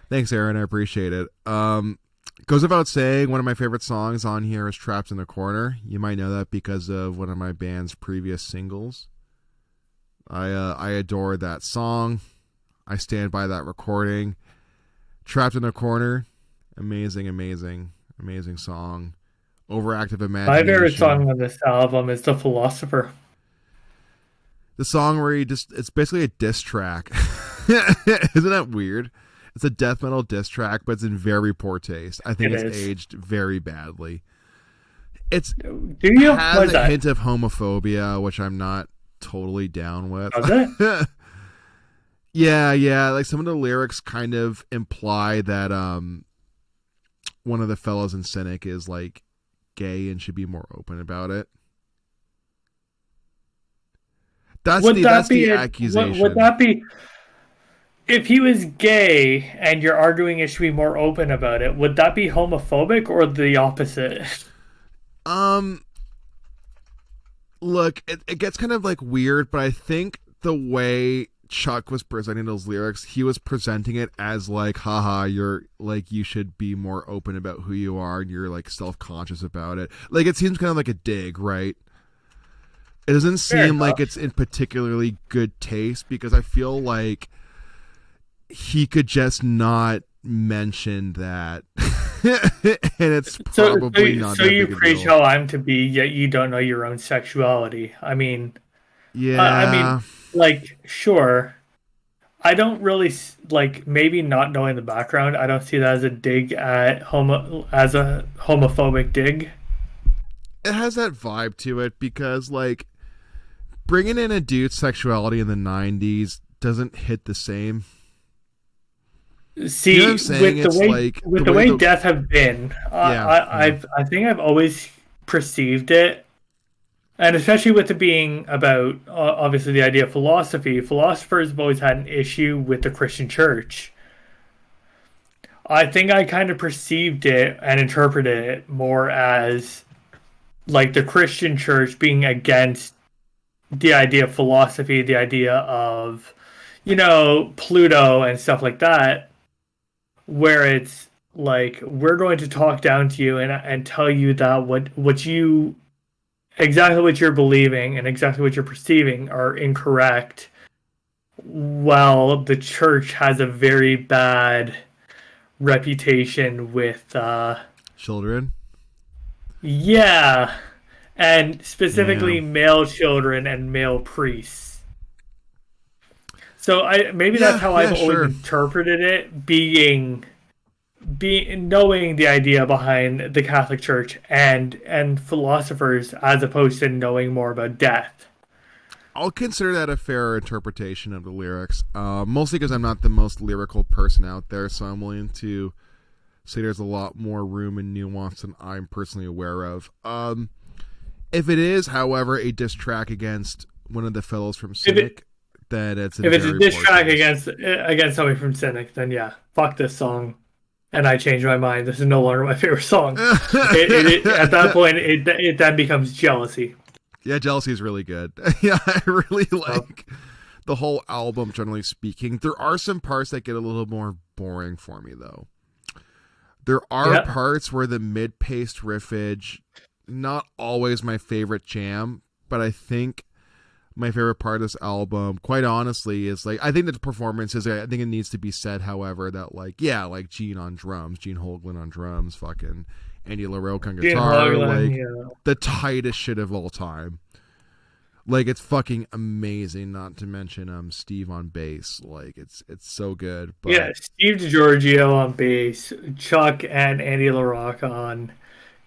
Thanks, Aaron. I appreciate it. Goes without saying, one of my favorite songs on here is Trapped in the Corner. You might know that because of one of my band's previous singles. I adore that song. I stand by that recording. Trapped in the Corner, amazing, amazing. Amazing song. Overactive My favorite Imagination. song on this album is "The Philosopher." The song where he just, it's basically a diss track. Isn't that weird? It's a death metal diss track, but it's in very poor taste. I think It it's is. aged very badly. It's Do you? What has is a that? hint of homophobia, which I'm not totally down with. Does it? Yeah, yeah. Like some of the lyrics kind of imply that one of the fellows in Cynic is like gay and should be more open about it. Would That's that be the it? Would accusation. that be if he was gay and you're arguing it should be more open about it? Would that be homophobic or the opposite? Um Look, it gets kind of like weird, but I think the way Chuck was presenting those lyrics, he was presenting it as like, haha, you're like, you should be more open about who you are and you're like self conscious about it. Like, it seems kind of like a dig, right? It doesn't Fair seem like it's enough. in particularly good taste because I feel like he could just not mention that. And it's probably not So that you big a preach deal. how I'm to be, yet you don't know your own sexuality. I mean, Yeah. like, sure. I don't really like maybe not knowing the background. I don't see that as a dig at as a homophobic dig. It has that vibe to it because like bringing in a dude's sexuality in the 90s doesn't hit the same. You know what I'm See, saying? It's like with the the way way the death have been, yeah, yeah. I think I've always perceived it, and especially with it being about obviously the idea of philosophy. Philosophers have always had an issue with the Christian Church. I think I kind of perceived it and interpreted it more as like the Christian Church being against the idea of philosophy, the idea of Pluto and stuff like that, where it's like we're going to talk down to you and tell you that what you exactly what you're believing and exactly what you're perceiving are incorrect. Well, the church has a very bad reputation with Children. yeah, and Yeah. specifically male children and male priests. So I maybe that's Yeah, how yeah, I've always sure. interpreted it, knowing the idea behind the Catholic Church and philosophers as opposed to knowing more about death. I'll consider that a fair interpretation of the lyrics. Mostly because I'm not the most lyrical person out there, so I'm willing to say there's a lot more room and nuance than I'm personally aware of. If it is, however, a diss track against one of the fellows from If it Cynic, then it's in if it's a very diss poor track taste. against somebody from Cynic, then yeah, fuck this song. And I changed my mind. This is no longer my favorite song. At that point it then becomes jealousy. Yeah, Jealousy is really good. Yeah, I really So like the whole album, generally speaking. There are some parts that get a little more boring for me, though. There are yeah, parts where the mid paced riffage, not always my favorite jam, but I think my favorite part of this album, quite honestly, is like I think that the performances. I think it needs to be said, however, that like yeah, like Gene on drums, Gene Hoglan on drums, fucking Andy LaRocque on Gene guitar, Hoglan, like yeah. the tightest shit of all time. Like it's fucking amazing. Not to mention Steve on bass, like it's so good. Yeah, But Steve DiGiorgio on bass, Chuck and Andy LaRocque on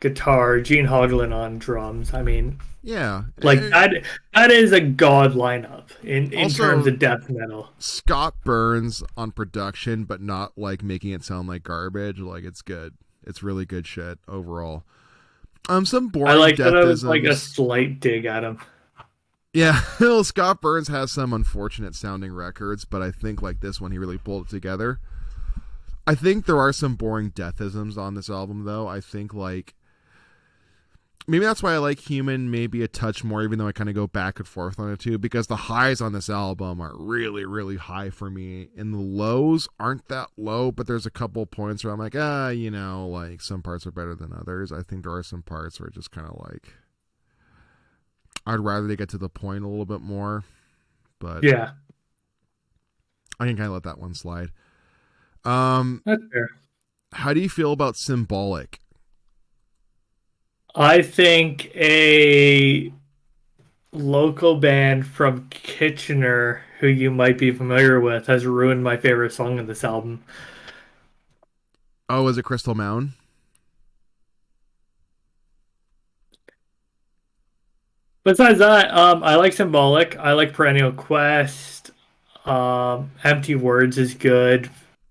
guitar, Gene Hoglan on drums. I mean, yeah, like that is a god lineup in terms also of death metal. Scott Burns on production, but not like making it sound like garbage. Like it's good. It's really good shit overall. Some I boring like that it was like a deathisms. slight dig at him. Yeah, well, Scott Burns has some unfortunate sounding records, but I think like this one, he really pulled it together. I think there are some boring deathisms on this album, though. I think like maybe that's why I like Human maybe a touch more, even though I kind of go back and forth on it too, because the highs on this album are really, really high for me, and the lows aren't that low, but there's a couple points where I'm like, like some parts are better than others. I think there are some parts where just kind of like I'd rather they get to the point a little bit more, but Yeah, I can kind of let that one slide. Um, that's fair. how do you feel about Symbolic? I think a local band from Kitchener, who you might be familiar with, has ruined my favorite song of this album. Oh, is it Crystal Mountain? Besides that, I like Symbolic. I like Perennial Quest. Empty Words is good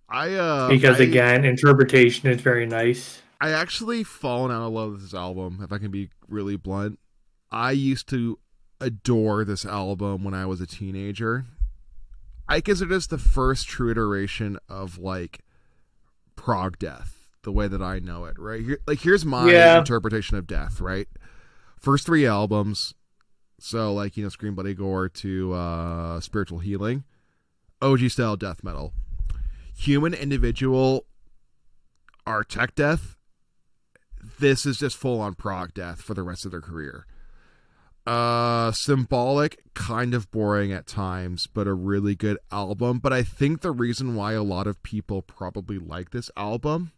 I because again, interpretation is very nice. I actually fallen out of love with this album. If I can be really blunt, I used to adore this album when I was a teenager. I consider this the first true iteration of like prog death, the way that I know it. Right here, like here's my Yeah, interpretation of death. Right, first three albums. So like Scream Bloody Gore to Spiritual Healing, OG style death metal. Human Individual are tech death. This is just full on prog death for the rest of their career. Symbolic, kind of boring at times, but a really good album. But I think the reason why a lot of people probably like this album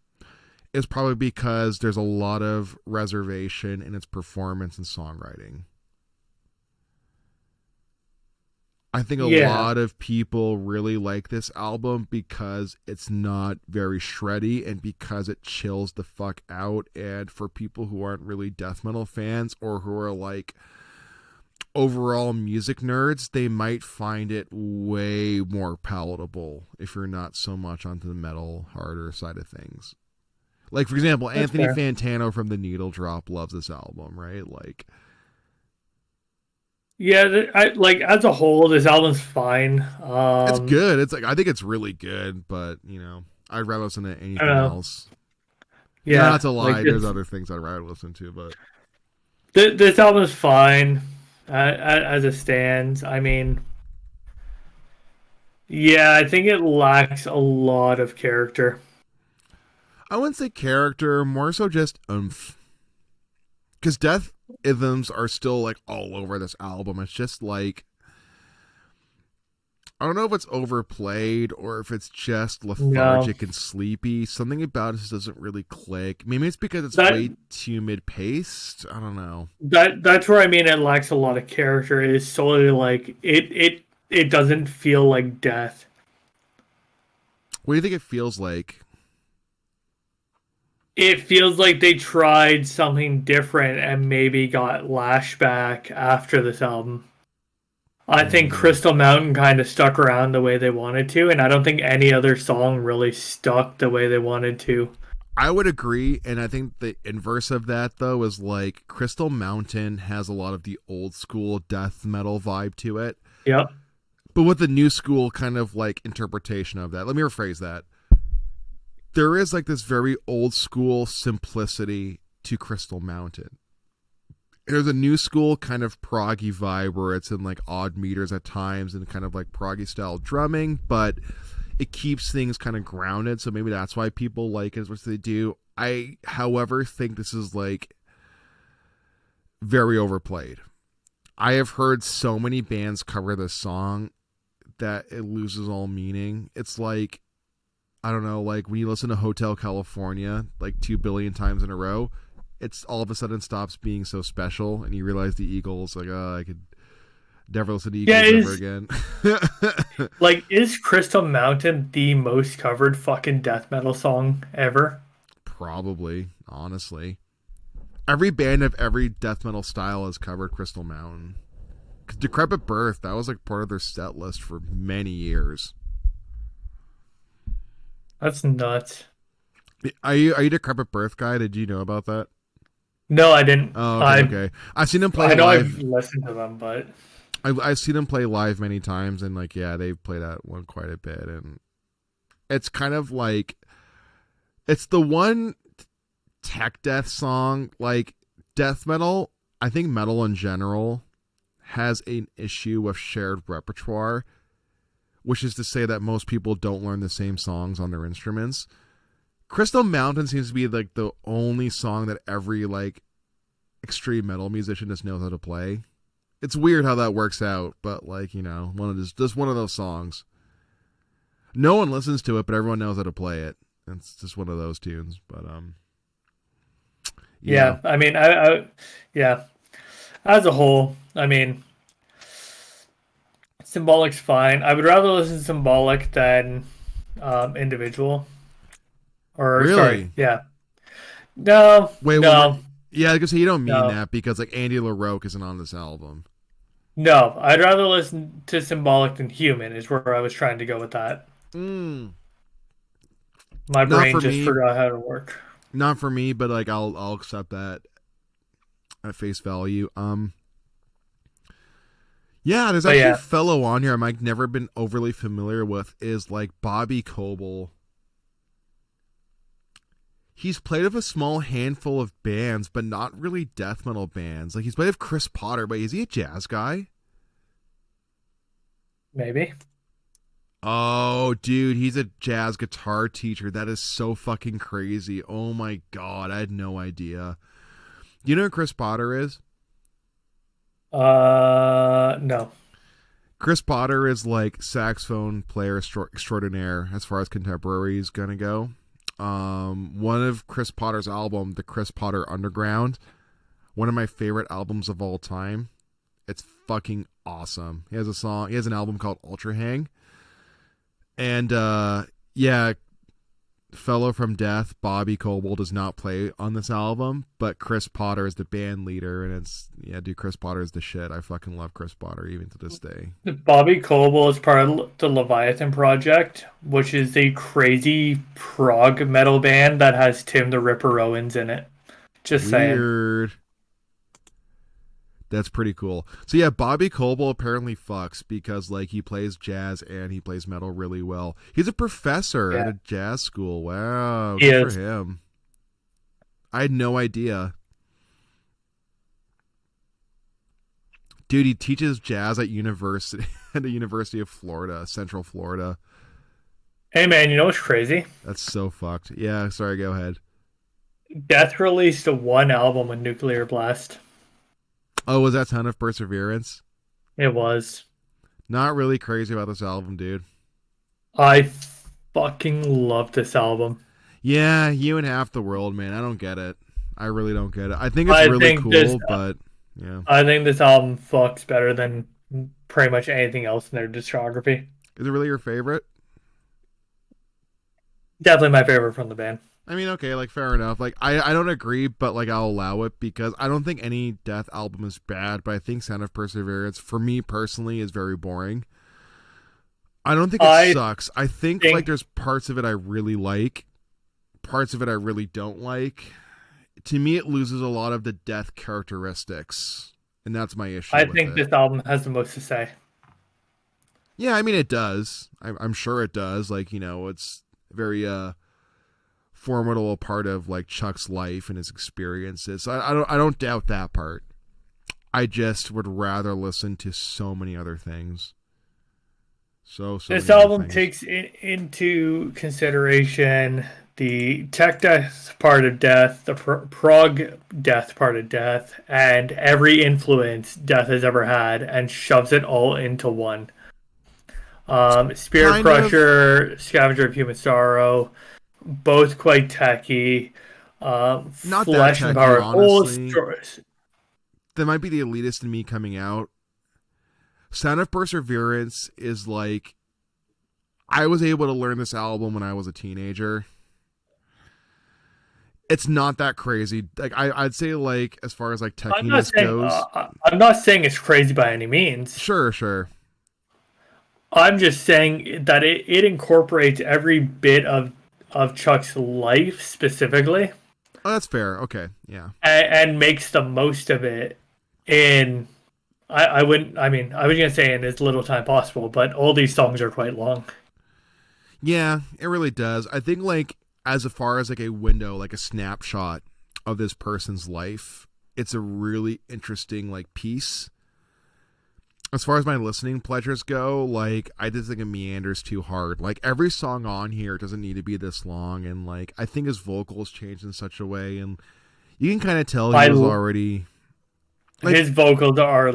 is probably because there's a lot of reservation in its performance and songwriting. I think a yeah, lot of people really like this album because it's not very shreddy and because it chills the fuck out. And for people who aren't really death metal fans or who are like overall music nerds, they might find it way more palatable if you're not so much onto the metal harder side of things. Like for example, that's Anthony fair. Fantano from The Needle Drop loves this album, right? Like Yeah, I like as a whole, this album's fine. it's good. It's like I think it's really good, but I'd rather listen to I don't anything know. else. Not Yeah, to like lie, there's it's other things I'd rather listen to, but this album's fine as it stands. I mean, yeah, I think it lacks a lot of character. I wouldn't say character, more so just because death isms are still like all over this album. It's just like I don't know if it's overplayed or if it's just No, lethargic and sleepy. Something about it just doesn't really click. Maybe it's because it's that way too mid paced. I don't know. that's where I mean it lacks a lot of character. Is solely like it doesn't feel like death. What do you think it feels like? It feels like they tried something different and maybe got lashback after this album. I think Mm, Crystal Mountain kind of stuck around the way they wanted to, and I don't think any other song really stuck the way they wanted to. I would agree, and I think the inverse of that though is like Crystal Mountain has a lot of the old school death metal vibe to it, Yep. but with the new school kind of like interpretation of that. Let me rephrase that. There is like this very old school simplicity to Crystal Mountain. There's a new school kind of proggy vibe where it's in like odd meters at times and kind of like proggy style drumming, but it keeps things kind of grounded. So maybe that's why people like it as much as they do. I, however, think this is like very overplayed. I have heard so many bands cover this song that it loses all meaning. It's like I don't know, like when you listen to Hotel California like 2 billion times in a row, it's all of a sudden stops being so special, and you realize the Eagles like, oh, I could never listen to Yeah, Eagles ever again. is Crystal Mountain the most covered fucking death metal song ever? Probably, honestly, every band of every death metal style has covered Crystal Mountain. 'Cause Decrepit Birth, that was like part of their set list for many years. That's nuts. Are you Decrepit Birth guy? Did you know about that? No, I didn't. Oh, okay, okay. I've seen him play I know I've live. listened to them, but I've seen them play live many times, and like, yeah, they've played that one quite a bit, and it's kind of like it's the one tech death song. Like death metal, I think metal in general has an issue with shared repertoire, which is to say that most people don't learn the same songs on their instruments. Crystal Mountain seems to be like the only song that every like extreme metal musician just knows how to play. It's weird how that works out, but like one of just one of those songs. No one listens to it, but everyone knows how to play it. It's just one of those tunes. But Yeah. Yeah, I mean, yeah, as a whole, I mean, Symbolic's fine. I would rather listen to Symbolic than Individual. Or sorry, Really? yeah. No, Wait, no, yeah, I guess you don't mean no, that because like Andy LaRocque isn't on this album. no. I'd rather listen to Symbolic than Human, is where I was trying to go with that. Mm, My not brain for just me. forgot how to work. Not for me, but like I'll accept that at face value. Yeah, there's But actually a yeah, fellow on here I've never been overly familiar with is like Bobby Coble. He's played with a small handful of bands, but not really death metal bands. Like he's played with Chris Potter, but is he a jazz guy? maybe. Oh, dude, he's a jazz guitar teacher. That is so fucking crazy. Oh my god, I had no idea. You know who Chris Potter is? No. Chris Potter is like saxophone player extraordinaire as far as contemporary is gonna go. One of Chris Potter's album, the Chris Potter Underground, one of my favorite albums of all time. It's fucking awesome. He has a song. He has an album called Ultra Hang, and yeah, fellow from Death, Bobby Coble, does not play on this album, but Chris Potter is the band leader, and it's yeah, dude, Chris Potter is the shit. I fucking love Chris Potter even to this day. Bobby Coble is part of the Leviathan Project, which is a crazy prog metal band that has Tim the Ripper Owens in it. Just saying. Weird. That's pretty cool. So yeah, Bobby Coble apparently fucks because like he plays jazz and he plays metal really well. He's a professor at Yeah, a jazz school. Wow, he good for is. him. I had no idea. Dude, he teaches jazz at university at the University of Florida, Central Florida. Hey man, you know what's crazy? That's so fucked. Yeah, sorry, go ahead. Death released one album with Nuclear Blast. Oh, was that Ton of Perseverance? It was. Not really crazy about this album, dude. I fucking love this album. Yeah, you and half the world, man. I don't get it. I really don't get it. I think it's I really think this cool, but yeah. I think this album fucks better than pretty much anything else in their discography. Is it really your favorite? Definitely my favorite from the band. I mean, okay, like fair enough. Like I don't agree, but like I'll allow it because I don't think any Death album is bad, but I think Sound of Perseverance, for me personally, is very boring. I don't think it I sucks. I think like think there's parts of it I really like, parts of it I really don't like. To me, it loses a lot of the Death characteristics, and that's my issue I with think it. this album has the most to say. Yeah, I mean it does. I'm sure it does. Like it's very formidable part of like Chuck's life and his experiences. So I don't doubt that part. I just would rather listen to so many other things. So This many other album things. takes into consideration the tech death part of Death, the prog death part of Death, and every influence Death has ever had, and shoves it all into one. Spirit Kind of Crusher, Scavenger of Human Sorrow, both quite techy. not that Flesh and techy, Power Whole honestly. stories. That might be the elitist in me coming out. Sound of Perseverance is like I was able to learn this album when I was a teenager. It's not that crazy. Like I'd say like as far as like techiness goes, I'm not saying it's crazy by any means. sure, sure. I'm just saying that it incorporates every bit of Chuck's life specifically, Oh, that's fair. Okay, yeah. and makes the most of it in. I wouldn't. I mean, I was gonna say in as little time possible, but all these songs are quite long. Yeah, it really does. I think like as far as like a window, like a snapshot of this person's life, it's a really interesting like piece. As far as my listening pleasures go, like I just think it meanders too hard. Like every song on here doesn't need to be this long, and like I think his vocals changed in such a way, and you can kind of tell he I was already like His vocals are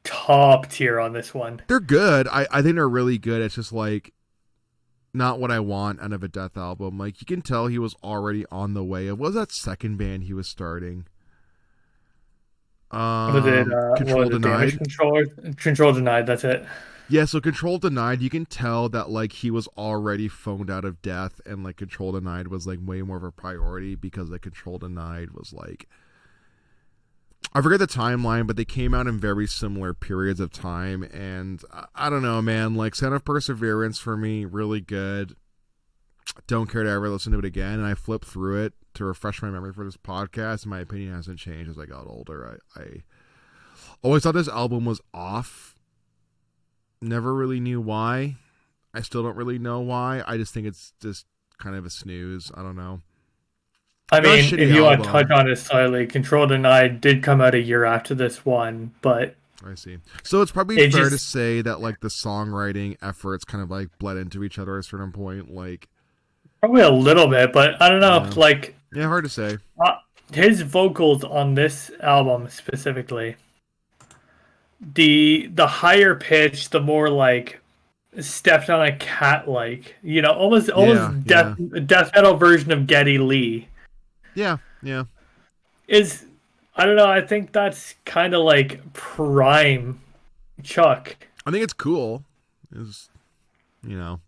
top tier on this one. they're good. I think they're really good. It's just like not what I want out of a Death album. Like, you can tell he was already on the way. What was that second band he was starting? What Control was it, Damage Denied. Controller? Control Denied, that's it. Yeah, so Control Denied, you can tell that like he was already phoned out of Death, and like Control Denied was like way more of a priority because like Control Denied was like, I forget the timeline, but they came out in very similar periods of time, and I don't know, man. Like, Son of Perseverance for me, really good. Don't care to ever listen to it again, and I flipped through it to refresh my memory for this podcast, and my opinion hasn't changed as I got older. I always thought this album was off. Never really knew why. I still don't really know why. I just think it's just kind of a snooze. I don't know. I Not a mean, shitty if you want to album. touch on it slightly, Control Denied did come out a year after this one, but I see. So it's probably it fair to just say that like the songwriting efforts kind of like bled into each other at a certain point. Like, probably a little bit, but I don't know. yeah, Like yeah, hard to say. his vocals on this album specifically, the higher pitch, the more like stepped on a cat, like Yeah, almost yeah, death metal version of Geddy Lee yeah, yeah. is. I don't know. I think that's kind of like prime Chuck. I think it's cool. Is you know.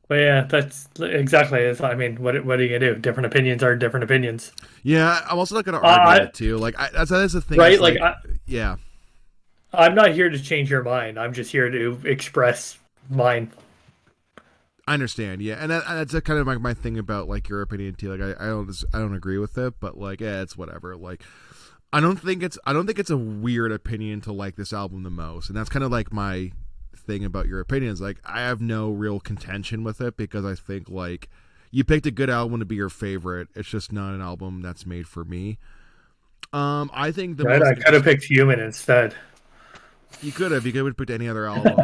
But yeah, that's exactly it. I mean, what are you gonna do? Different opinions are different opinions. Yeah, I'm also not gonna argue it too. Like, that's the thing. Right? Is Like like, yeah, I'm not here to change your mind. I'm just here to express mine. I understand. Yeah, and that's a kind of my thing about like your opinion too. Like, I don't agree with it, but like, yeah, it's whatever. Like, I don't think it's a weird opinion to like this album the most, and that's kind of like my thing about your opinions. Like, I have no real contention with it because I think like you picked a good album to be your favorite. It's just not an album that's made for me. I think the Right? most I could have picked Human instead. you could have picked any other album.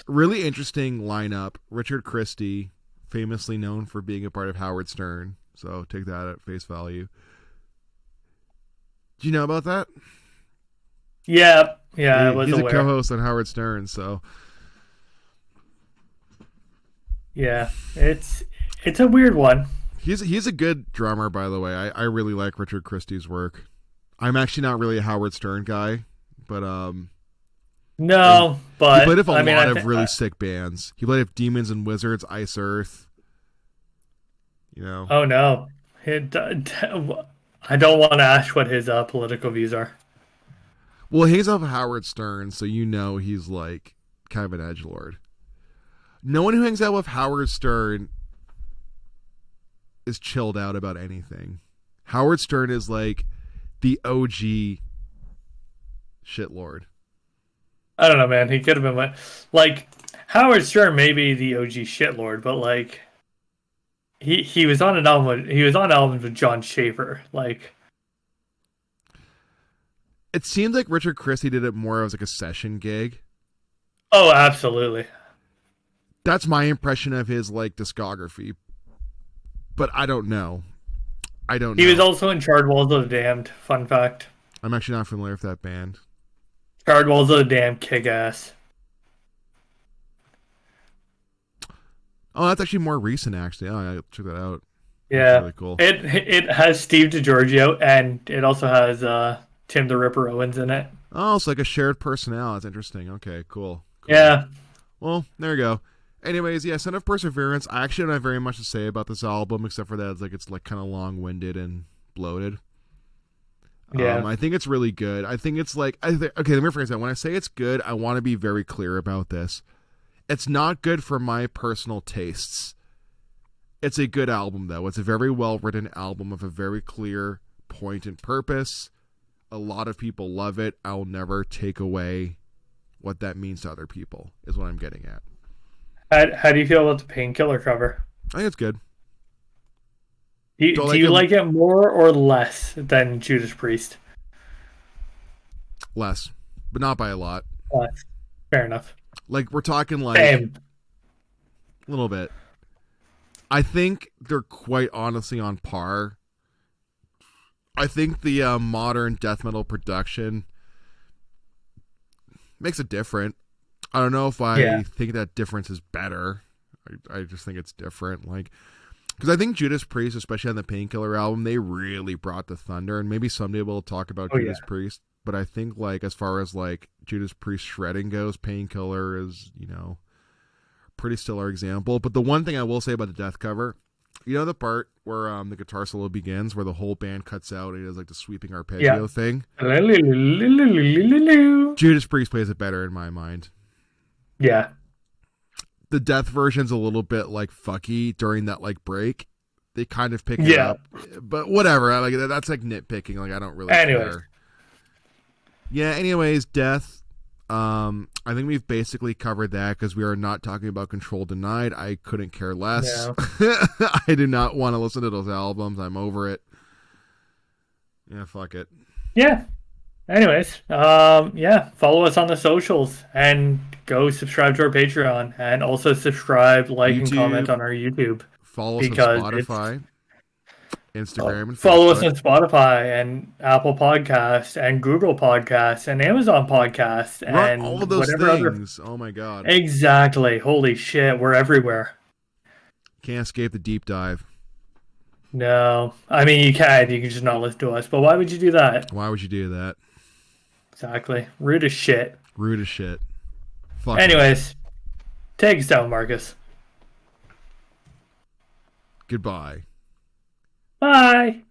Really interesting lineup. Richard Christie, famously known for being a part of Howard Stern, so take that at face value. Do you know about that? Yeah, yeah, I was He's a aware. co-host on Howard Stern, so Yeah, it's a weird one. he's a good drummer, by the way. I really like Richard Christie's work. I'm actually not really a Howard Stern guy, but he No, but played with a I mean, lot of really sick bands. He played with Demons and Wizards, Ice Earth. You know, oh no, I don't want to ask what his political views are. well, he's off Howard Stern, so you know he's like kind of an edgelord. No one who hangs out with Howard Stern is chilled out about anything. Howard Stern is like the OG shitlord. I don't know, man. He could have been like Howard Stern, maybe the OG shitlord, but like he was on an album. He was on albums with John Schaefer. Like, It seems like Richard Christie did it more as like a session gig. oh, absolutely. That's my impression of his like discography. But I don't know. I don't know. He was also in Charred Walls of the Damned. Fun fact. I'm actually not familiar with that band. Charred Walls of the Damned, kick ass. Oh, that's actually more recent. Actually, oh, I gotta check that out. Yeah, That's really cool. it has Steve DiGiorgio and it also has Tim the Ripper Owens in it. Oh, it's like a shared personnel. That's interesting. Okay, cool. Yeah, Well, there you go. Anyways, yeah, Son of Perseverance. I actually don't have very much to say about this album except for that it's like kind of long-winded and bloated. yeah. I think it's really good. I think it's like okay. Let me rephrase that. When I say it's good, I want to be very clear about this. It's not good for my personal tastes. It's a good album though. It's a very well-written album of a very clear point and purpose. A lot of people love it. I'll never take away what that means to other people. Is what I'm getting at. How do you feel about the Painkiller cover? I think it's good. Do you like it more or less than Judas Priest? Less, but not by a lot. Less. Fair enough. Like we're talking like Same. a little bit. I think they're quite honestly on par. I think the modern death metal production makes it different. I don't know if I think that difference is better. I just think it's different. Like, because I think Judas Priest, especially on the Painkiller album, they really brought the thunder. And maybe someday we'll talk about Oh yeah, Judas Priest. But I think like as far as like Judas Priest shredding goes, Painkiller is, you know, pretty stellar example. But the one thing I will say about the Death cover, you know the part where the guitar solo begins, where the whole band cuts out and it does like the sweeping arpeggio yeah. thing. Yeah. Judas Priest plays it better in my mind. The Death version's a little bit like fucky during that like break. They kind of pick it Yeah. up, but whatever. Like that's like nitpicking. Like I don't really Anyways. care. Yeah. Anyways, Death. I think we've basically covered that because we are not talking about Control Denied. I couldn't care less. No. I do not want to listen to those albums. I'm over it. Yeah, fuck it. Yeah. Anyways, yeah, follow us on the socials and go subscribe to our Patreon and also subscribe, like, and comment YouTube. on our YouTube Follow us on because Spotify, Instagram, and follow us Facebook. on Spotify and Apple Podcasts and Google Podcasts and Amazon Podcasts Run all of and those whatever other. things. Oh my god. Exactly. Holy shit, we're everywhere. Can't escape the deep dive. No, I mean you can. You can just not listen to us. But why would you do that? Why would you do that? Exactly. Rude as shit. Rude as shit. Fuck. Anyways, take us down, Marcus. Goodbye. Bye.